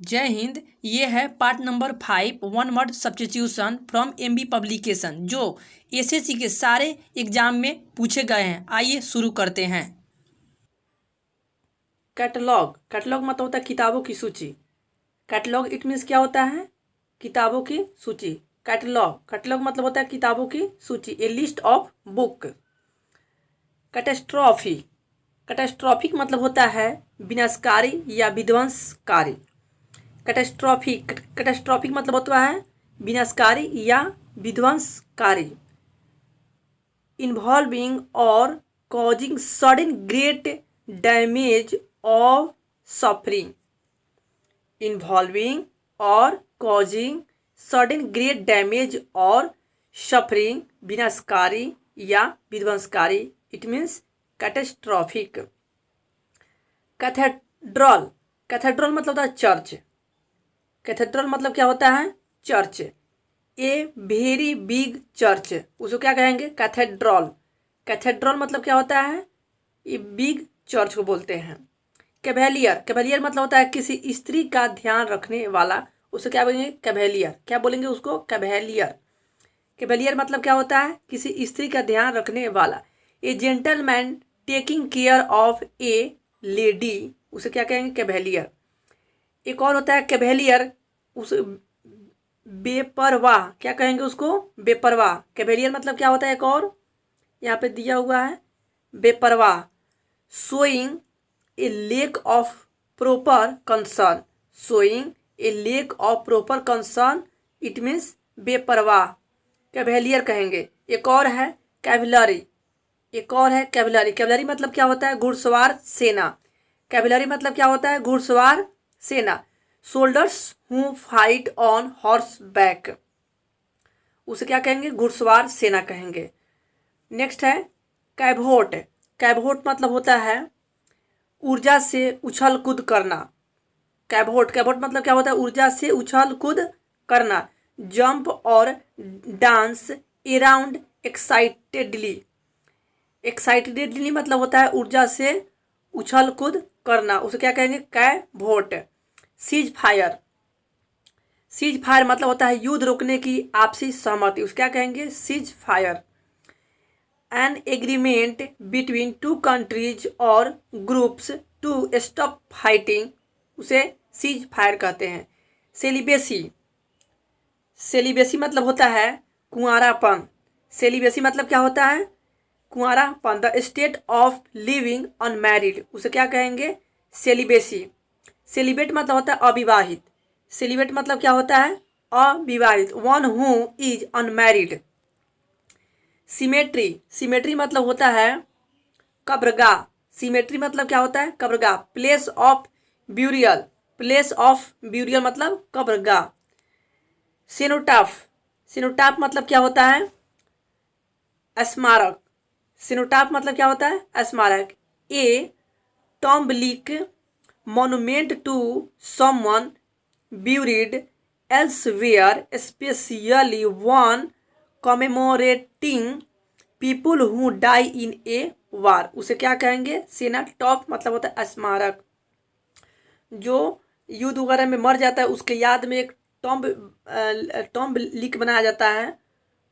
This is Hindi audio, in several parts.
जय हिंद। ये है part number 5 one word substitution from MB publication जो एसएससी के सारे एग्जाम में पूछे गए हैं। आइए शुरू करते हैं। कैटलॉग, कैटलॉग मतलब होता है किताबों की सूची। कैटलॉग इट मीन्स क्या होता है? किताबों की सूची। कैटलॉग, कैटलॉग मतलब होता है किताबों की सूची, a list of book. Catastrophe, catastrophic मतलब होता है विनाशकारी या विध्वंसकारी। कैटेस्ट्रॉफिक, कैटेस्ट्रॉफिक मतलब होता है विनाशकारी या विध्वंसकारी। इन्वॉल्विंग और कॉजिंग सडन ग्रेट डैमेज और सफरिंग। इन्वॉल्विंग और कॉजिंग सडन ग्रेट डैमेज और सफरिंग, विनाशकारी या विध्वंसकारी, it means catastrophic. Cathedral, cathedral मतलब होता है चर्च। कैथेड्रल मतलब क्या होता है? Church. A very big church, उसको क्या कहेंगे? कैथेड्रल। कैथेड्रल मतलब क्या होता है? ये बिग चर्च को बोलते हैं। कैवेलियर, कैवेलियर मतलब होता है किसी स्त्री का ध्यान रखने वाला, उसे क्या बोलेंगे? कैवेलियर। क्या बोलेंगे उसको? कैवेलियर। कैवेलियर मतलब क्या होता है? किसी स्त्री का ध्यान रखने वाला। ए gentleman taking care of A lady, उसे क्या कहेंगे? कैवेलियर। एक और होता है कैवेलियर, उस बेपरवाह, क्या कहेंगे उसको? बेपरवाह। कैवेलियर मतलब क्या होता है? एक और यहाँ पे दिया हुआ है, बेपरवाह। Showing a lack of proper concern, showing a lack of proper concern, it means बेपरवाह, कैवेलियर कहेंगे। एक और है कैवलरी, एक और है कैवलरी। कैवलरी मतलब क्या होता है? घुड़सवार सेना। कैवलरी मतलब क्या होता है? घुड़सवार सेना। Shoulders who fight on horse back, उसे क्या कहेंगे? घुड़सवार सेना कहेंगे। नेक्स्ट है कैवोट। कैवोट मतलब होता है ऊर्जा से उछल कूद करना। कैवोट, कैवोट मतलब क्या होता है? ऊर्जा से उछल कूद करना। जंप और डांस अराउंड एक्साइटेडली, एक्साइटेडली मतलब होता है ऊर्जा से उछल कूद करना, उसे क्या कहेंगे? कैवोट। सीज फायर, सीज फायर मतलब होता है युद्ध रोकने की आपसी सहमति, उसे क्या कहेंगे? Cease fire. An agreement between two countries और ग्रुप्स टू स्टॉप फाइटिंग, उसे सीज फायर कहते हैं। सेलिबेसी, सेलिबेसी मतलब होता है कुंवारापन। सेलिबेसी मतलब क्या होता है? कुंवारापन। The state of living unmarried, उसे क्या कहेंगे? सेलिबेसी। सेलिबेट मतलब होता है अविवाहित। सेलिबेट मतलब क्या होता है? अविवाहित। One who is unmarried. Cemetery, cemetery मतलब होता है कब्रगाह। सिमेट्री मतलब क्या होता है? कब्रगाह। Place of burial, place of burial मतलब कब्रगाह। सिनोटाफ, सिनोटाफ मतलब क्या होता है? स्मारक। सिनोटाफ मतलब क्या होता है? स्मारक। A tomblike monument to someone buried elsewhere, especially one commemorating people who die in a war, उसे क्या कहेंगे? सेनाटॉप मतलब होता है स्मारक। जो युद्ध वगैरह में मर जाता है उसके याद में एक टॉम्ब, टॉम्ब लिक बनाया जाता है,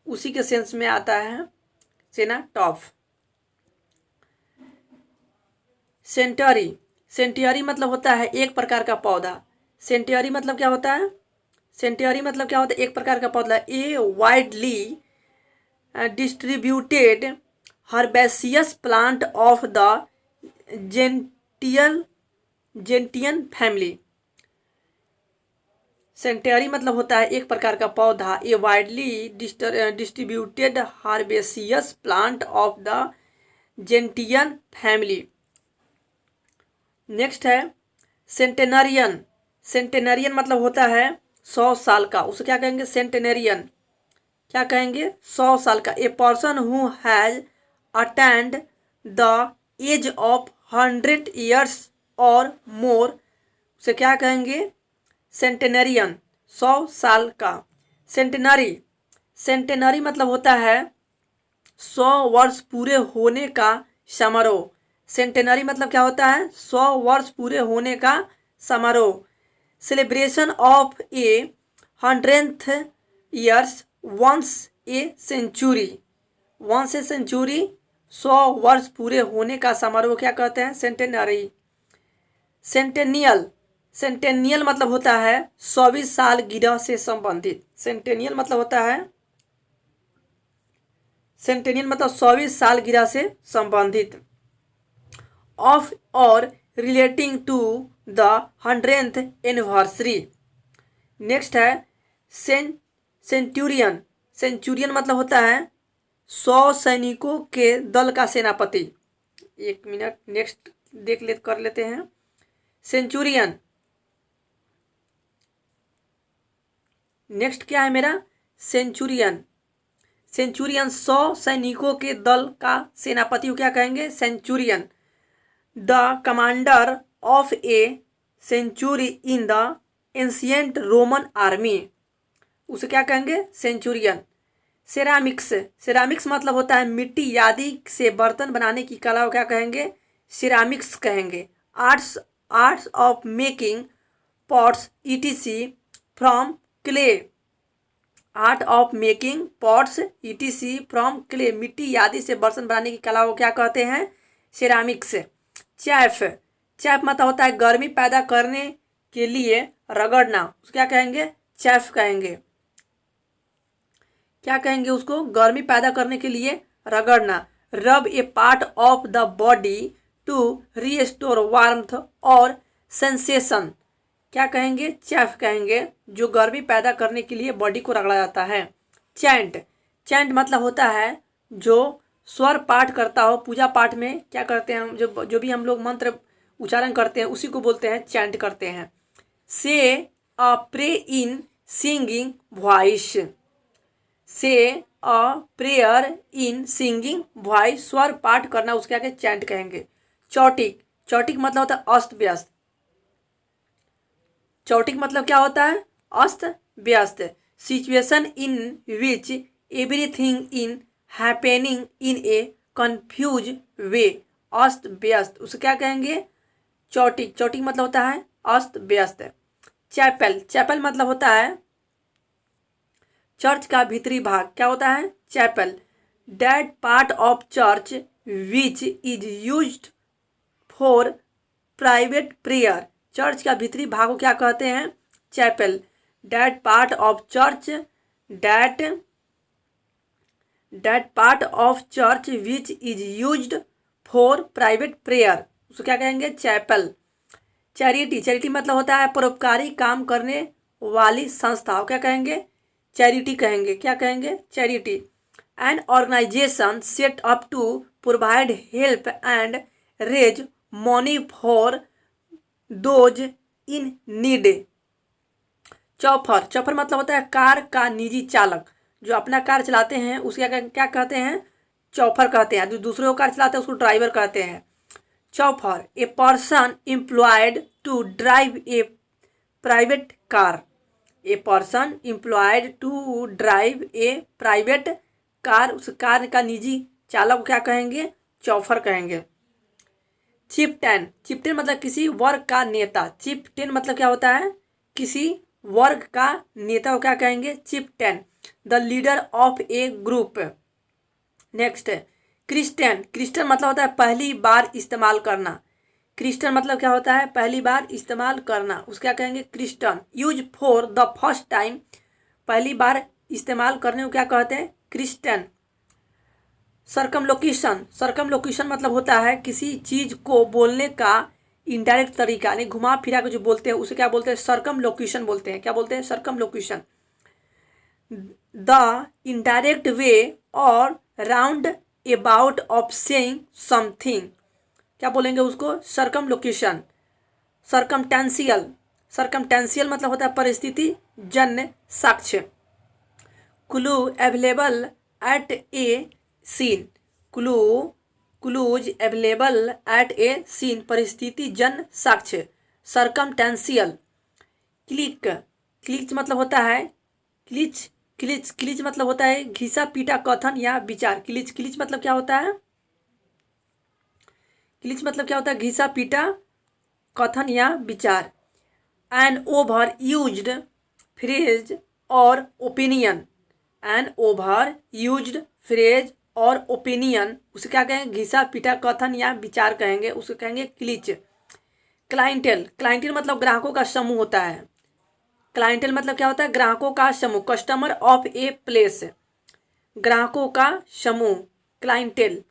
उसी के सेंस में आता है सेनाटॉप। सेंटरी, सेंटियरी मतलब होता है एक प्रकार का पौधा। सेंटियरी मतलब क्या होता है? सेंटियरी मतलब क्या होता है? एक प्रकार का पौधा। A widely distributed herbaceous plant of the gentian, gentian family. Centaury मतलब होता है एक प्रकार का पौधा। A widely distributed herbaceous plant of the gentian family. Next है सेंटेनरियन। सेंटेनरियन मतलब होता है 100 साल का, उसे क्या कहेंगे? सेंटेनरियन। क्या कहेंगे? 100 साल का। A person who has attend the age of 100 years or more, उसे क्या कहेंगे? सेंटेनरियन, 100 साल का। सेंटेनरी, सेंटेनरी मतलब होता है 100 वर्ष पूरे होने का समारोह। सेंटेनरी मतलब क्या होता है? 100 वर्ष पूरे होने का समारोह। Celebration of a 100th years once a century. Once a century 100 वर्ष पूरे होने का समारोह क्या कहते हैं? सेंटेनरी। सेंटेनियल, सेंटेनियल मतलब होता है 100वीं सालगिरह से संबंधित। सेंटेनियल मतलब होता है, सेंटेनियल मतलब 100वीं सालगिरह से संबंधित। Of or relating to the 100th anniversary. Next है सेंचुरियन। सेंचुरियन मतलब होता है 100 सैनिकों के दल का सेनापति। एक मिनट, नेक्स्ट कर लेते हैं। सेंचुरियन, नेक्स्ट क्या है मेरा? सेंचुरियन। सेंचुरियन 100 सैनिकों के दल का सेनापति को क्या कहेंगे? Centurion. The commander of a century in the ancient Roman army, उसे क्या कहेंगे? सेंचुरियन। सेरामिक्स, सेरामिक्स मतलब होता है मिट्टी आदि से बर्तन बनाने की कला को क्या कहेंगे? सिरामिक्स कहेंगे। Arts of making pots etc from clay. Art of making pots etc from clay, मिट्टी आदि से बर्तन बनाने की कला को क्या कहते हैं? सिरामिक्स। चैफ, चैफ मतलब होता है गर्मी पैदा करने के लिए रगड़ना, उसको क्या कहेंगे? चैफ कहेंगे। क्या कहेंगे उसको? गर्मी पैदा करने के लिए रगड़ना। Rub a part of the body to restore warmth और सेंसेशन, क्या कहेंगे? चैफ कहेंगे, जो गर्मी पैदा करने के लिए बॉडी को रगड़ा जाता है। चैंट, चैंट मतलब होता है जो स्वर पाठ करता हो। पूजा पाठ में क्या करते हैं, जो भी हम लोग मंत्र उच्चारण करते हैं उसी को बोलते हैं चैंट करते हैं। से अ प्रे इन सिंगिंग वॉइस। से a prayer in singing voice, स्वर पाठ करना, उसके आगे चैंट कहेंगे। चौटिक, चौटिक मतलब होता है अस्त व्यस्त। चौटिक मतलब क्या होता है? अस्त व्यस्त। Situation in which everything in happening in a confuse way, अस्त व्यस्त, उसे क्या कहेंगे? चौटिक। चौटिक मतलब होता है अस्त व्यस्त। चैपल, चैपल मतलब होता है चर्च का भीतरी भाग, क्या होता है? Chapel. That part of church which is used for private prayer, church का भीतरी भाग को क्या कहते हैं? Chapel. That part of church, that part of church which is used for private prayer, उसको क्या कहेंगे? चैपल। चैरिटी, चैरिटी मतलब होता है परोपकारी काम करने वाली संस्था, क्या कहेंगे? चैरिटी कहेंगे। क्या कहेंगे? Charity. An organisation set up to provide help and raise money for those in need. Chauffeur, chauffeur मतलब होता है कार का निजी चालक, जो अपना कार चलाते हैं उसके क्या कहते हैं? चौफर कहते हैं। जो दूसरे को कार चलाते हैं उसको ड्राइवर कहते हैं। Chauffeur, a person employed to drive a private car. A person employed to drive a private car, उस कार का निजी चालक को क्या कहेंगे? चौफर कहेंगे। चिफ्टेन, चिफ्टेन मतलब किसी वर्ग का नेता। चिफ्टेन मतलब क्या होता है? किसी वर्ग का नेता को क्या कहेंगे? Chieftain. The leader of a group. Next है क्रिश्चियन, क्रिश्चियन मतलब होता है पहली बार इस्तेमाल करना। क्रिश्चियन मतलब क्या होता है? पहली बार इस्तेमाल करना, उसको क्या कहेंगे? Christian. Use for the first time, पहली बार इस्तेमाल करने को क्या कहते हैं? क्रिश्चियन। सर्कमलोकेशन, सर्कमलोकेशन मतलब होता है किसी चीज को बोलने का इनडायरेक्ट तरीका, यानी घुमा फिरा के जो बोलते हैं उसे क्या बोलते हैं? सर्कमलोकेशन बोलते हैं। क्या बोलते हैं? सर्कमलोकेशन। द इनडायरेक्ट वे और round about of saying something, क्या बोलेंगे उसको? सर्कमलोकेशन। सर्कमटेंशियल, सर्कमटेंशियल मतलब होता है परिस्थिति जन्य साक्ष्य। Clue available at a scene, clues available at a scene, परिस्थिति जन साक्ष्य। सर्कमटेंशियल। क्लिक, क्लिच मतलब होता है क्लिच मतलब होता है घिसा पीटा कथन या विचार। क्लिच मतलब क्या होता है? क्लिच मतलब क्या होता है? घिसा पीटा कथन या विचार। An overused phrase or opinion, an overused phrase or opinion, उसे क्या कहेंगे, घिसा पीटा कथन या विचार कहेंगे, उसे कहेंगे क्लिच। क्लाइंटेल, क्लाइंटेल मतलब ग्राहकों का समूह होता है। क्लाइंटेल मतलब क्या होता है, ग्राहकों का समूह, कस्टमर ऑफ ए प्लेस, ग्राहकों का समूह, क्लाइंटेल।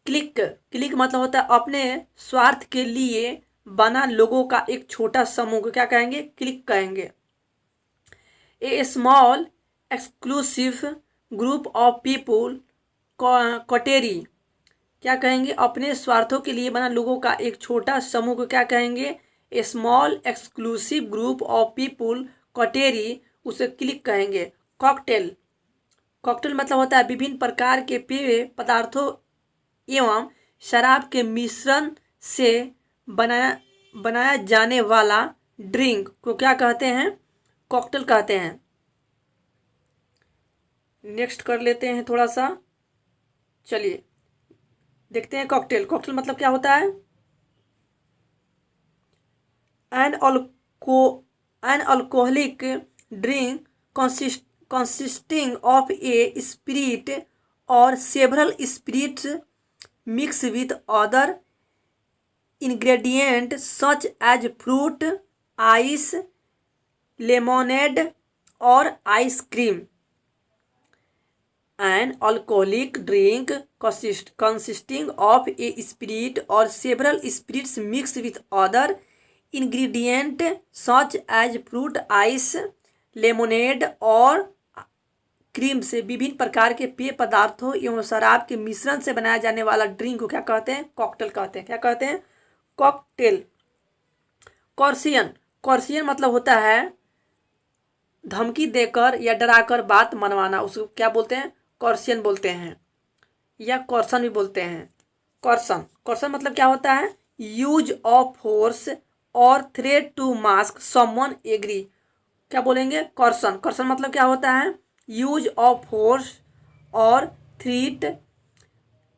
क्लिक, क्लिक मतलब होता है अपने स्वार्थ के लिए बना लोगों का एक छोटा समूह को क्या कहेंगे, क्लिक कहेंगे। A small exclusive group of people, coterie, क्या कहेंगे, अपने स्वार्थों के लिए बना लोगों का एक छोटा समूह को क्या कहेंगे, a small exclusive group of people, coterie, उसे क्लिक कहेंगे। कॉकटेल, कॉकटेल मतलब होता है विभिन्न प्रकार के पेय पदार्थों एवं शराब के मिश्रण से बनाया जाने वाला ड्रिंक को क्या कहते हैं, कॉकटेल कहते हैं। नेक्स्ट कर लेते हैं थोड़ा सा, चलिए देखते हैं कॉकटेल। कॉकटेल मतलब क्या होता है, an alcoholic drink consisting of a spirit or several spirits mixed with other ingredients such as fruit, ice, lemonade or ice cream. An alcoholic drink consisting of a spirit or several spirits mixed with other ingredients such as fruit, ice, lemonade और क्रीम से विभिन्न प्रकार के पेय पदार्थों एवं शराब के मिश्रण से बनाया जाने वाला ड्रिंक को क्या कहते हैं, कॉकटेल कहते हैं। क्या कहते हैं, कॉकटेल। कॉर्सियन, कॉर्सियन मतलब होता है धमकी देकर या डराकर बात मनवाना, उसको क्या बोलते हैं, कॉर्सियन बोलते हैं, या कॉर्सन भी बोलते हैं। कॉर्सन, कॉर्सन मतलब क्या होता है, use of force or threat to make someone agree, क्या बोलेंगे, कॉर्सन। कॉर्सन मतलब क्या होता है, use of force or threat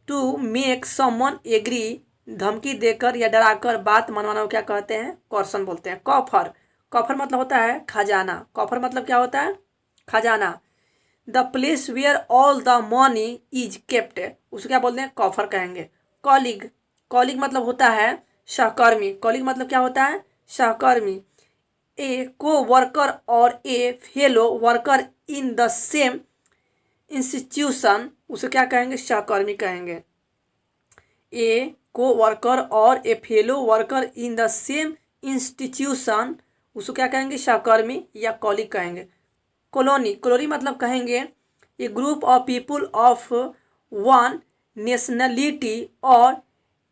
to make someone agree, धमकी देकर या डराकर बात मनवाना को क्या कहते हैं, कॉर्सन बोलते हैं। कॉफर, कॉफर मतलब होता है खजाना, कॉफर मतलब क्या होता है, खजाना। The place where all the money is kept, उसे क्या बोलते हैं, कॉफर कहेंगे। कॉलिग, कॉलिग मतलब होता है सहकर्मी, कॉलिग मतलब क्या होता है, सहकर्मी। ए coworker or a fellow worker in the same institution, उसे क्या कहेंगे, सहकर्मी कहेंगे। A coworker or a fellow worker in the same institution, उसको क्या कहेंगे, सहकर्मी या कॉलीग कहेंगे। कॉलोनी, कॉलोनी मतलब कहेंगे a group of people of one nationality or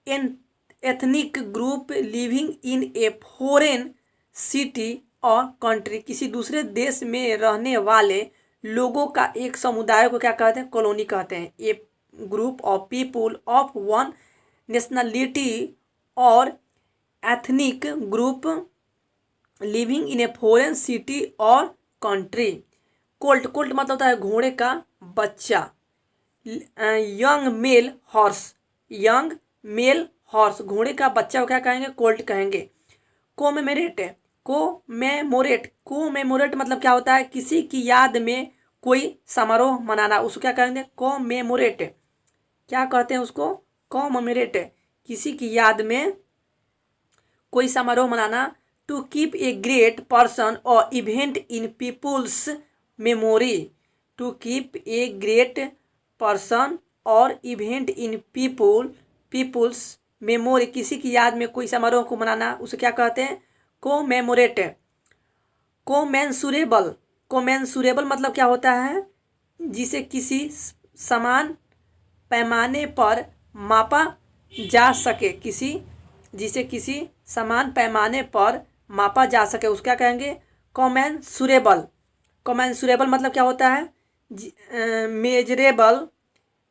an ethnic group living in a foreign city or country, किसी दूसरे देश में रहने वाले लोगों का एक समुदाय को क्या कहते हैं, कॉलोनी कहते हैं। A group of people of one nationality or ethnic group living in a foreign city or country. Colt, colt मतलब होता है घोड़े का बच्चा। Young male horse, young male horse, घोड़े का बच्चा को क्या कहेंगे, कोल्ट कहेंगे। कोमेमोरेट, कोमेमोरेट, कोमेमोरेट मतलब क्या होता है, किसी की याद में कोई समारोह मनाना, उसको क्या कहेंगे, कोमेमोरेट। क्या कहते हैं उसको, कोमेमोरेट, किसी की याद में कोई समारोह मनाना। To keep a great person or event in people's memory, to keep a great person or event in people's memory, किसी की याद में कोई समारोह को मनाना, उसे क्या कहते हैं, कोमेमोरेट। कोमेंसुरेबल, कोमेंसुरेबल मतलब क्या होता है, जिसे किसी समान पैमाने पर मापा जा सके, जिसे किसी समान पैमाने पर मापा जा सके, उसको क्या कहेंगे, कॉमेंसुरेबल। कॉमेंसुरेबल मतलब क्या होता है, measurable,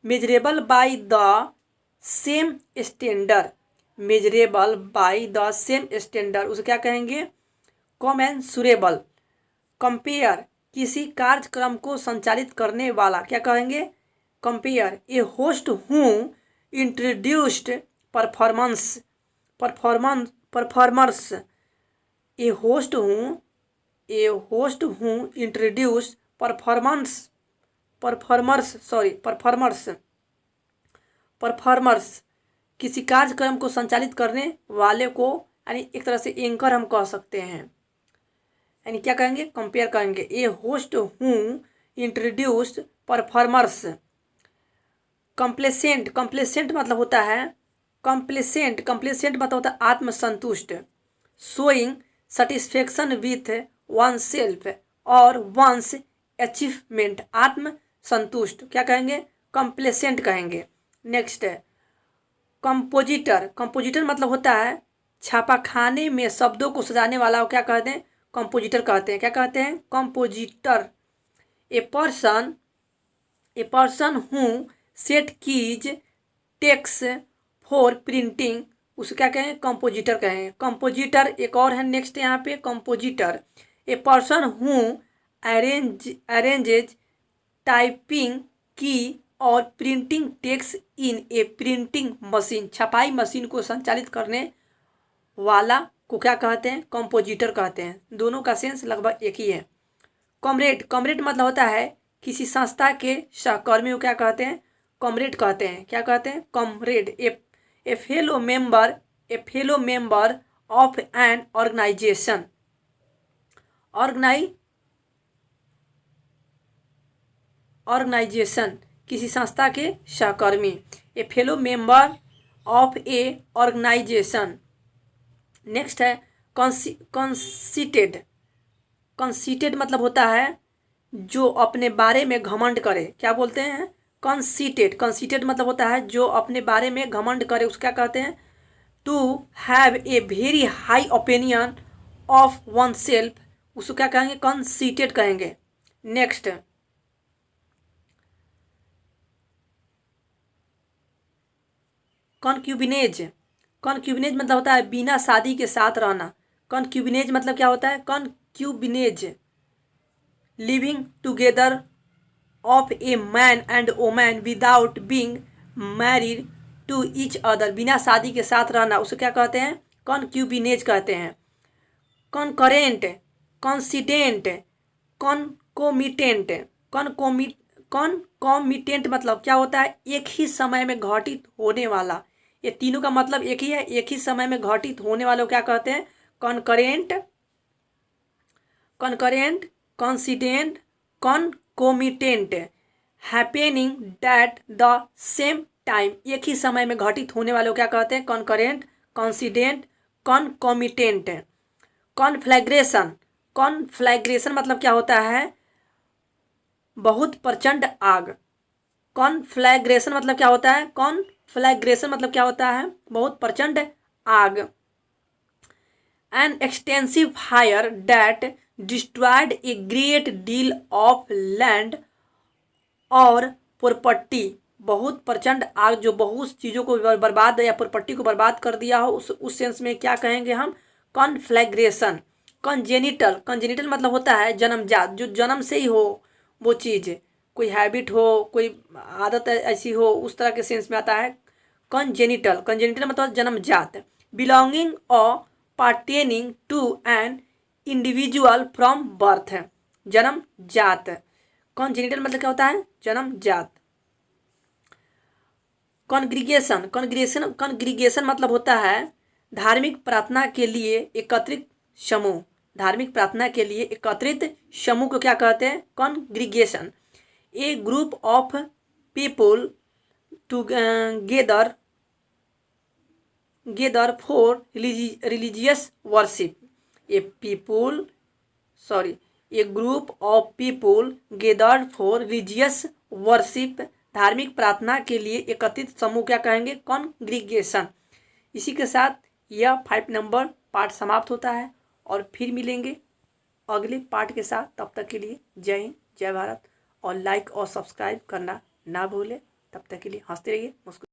measurable by the same standard, measurable by the same standard, उसे क्या कहेंगे, कॉमेंसुरेबल। कंपेयर, किसी कार्यक्रम को संचालित करने वाला, क्या कहेंगे, compare. A host who introduced performers, A host who introduce performers किसी कार्यक्रम को संचालित करने वाले को, यानी एक तरह से एंकर हम कह सकते हैं। यानी क्या कहेंगे, कंपेयर करेंगे। A host who introduce performers. Complacent मतलब होता है आत्मसंतुष्ट। Showing satisfaction with oneself or one's achievement, आत्मसंतुष्ट क्या कहेंगे, कंप्लेसेंट कहेंगे। नेक्स्ट है कंपोजिटर मतलब होता है छापाखाने में शब्दों को सजाने वाला, क्या कहते हैं, कंपोजिटर कहते हैं। क्या कहते हैं, compositor. A person who set keys texts for printing, उसे क्या कहें, कंपोजिटर कहें। कंपोजिटर एक और है नेक्स्ट यहाँ पे, कंपोजिटर। ए पर्सन हूँ अरेंजेज टाइपिंग की or printing texts in a printing machine, छपाई मशीन को संचालित करने वाला को क्या कहते हैं, कंपोजिटर कहते हैं। दोनों का सेंस लगभग एक ही है। कॉमरेड मतलब होता है किसी संस्था के सहकर्मी को क्या कहते हैं, कॉमरेड कहते हैं। क्या कहते हैं, comrade. A fellow member of an organization, organization किसी संस्था के सहकर्मी। A fellow member of a organization. Next है कंसीटेड मतलब होता है जो अपने बारे में घमंड करे। क्या बोलते हैं, कंसीटेड मतलब होता है जो अपने बारे में घमंड करे, उसको क्या कहते हैं, to have a very high opinion of oneself, उसको क्या कहेंगे, कंसीटेड कहेंगे। नेक्स्ट कॉन्क्यूबिनेज मतलब होता है बिना शादी के साथ रहना। कॉन्क्यूबिनेज मतलब क्या होता है, concubinage living together of a man and woman without being married to each other, बिना शादी के साथ रहना, उसे क्या कहते हैं, कॉन्क्यूबिनेज कहते हैं। कॉन्करेंट, कॉन्सिडेंट, कॉन्कॉमिटेंट मतलब क्या होता है, एक ही समय में घटित होने वाला। ये तीनों का मतलब एक ही है, एक ही समय में घटित होने वाले को क्या कहते हैं, concurrent, coincident, concomitant. Happening that the same time, एक ही समय में घटित होने वाले को क्या कहते हैं, कॉन्करेंट, कॉन्सिडेंट, कॉन्कोमिटेंट। कॉन्फ्लैग्रेशन मतलब क्या होता है, बहुत प्रचंड आग। कॉन्फ्लैग्रेशन मतलब क्या होता है, कॉन्फ्लैग्रेशन मतलब क्या होता है, बहुत प्रचंड आग। An extensive fire that destroyed a great deal of land और प्रॉपर्टी, बहुत प्रचंड आग जो बहुत चीज़ों को बर्बाद या प्रॉपर्टी को बर्बाद कर दिया हो, उस सेंस में क्या कहेंगे हम, कॉन्फ्लैग्रेशन। कंजेनिटल मतलब होता है जन्मजात, जो जन्म से ही हो वो चीज़, कोई हैबिट हो, कोई आदत ऐसी हो, उस तरह के सेंस में आता है कंजेनिटल मतलब जन्मजात। Belonging or pertaining to an individual from birth, जन्मजात। कंजेनिटल मतलब क्या होता है, जन्मजात। कॉन्ग्रीगेशन मतलब होता है धार्मिक प्रार्थना के लिए एकत्रित समूह, धार्मिक प्रार्थना के लिए एकत्रित समूह को क्या कहते हैं, congregation. A group of people together for religious worship. A group of people gathered for religious worship, धार्मिक प्रार्थना के लिए एकत्रित समूह क्या कहेंगे, कॉन्ग्रीगेशन। इसी के साथ यह 5 नंबर पार्ट समाप्त होता है और फिर मिलेंगे अगले पार्ट के साथ। तब तक के लिए जय हिंद, जय भारत, और लाइक और सब्सक्राइब करना ना भूलें। तब तक के लिए हंसते रहिए, मुस्कुराते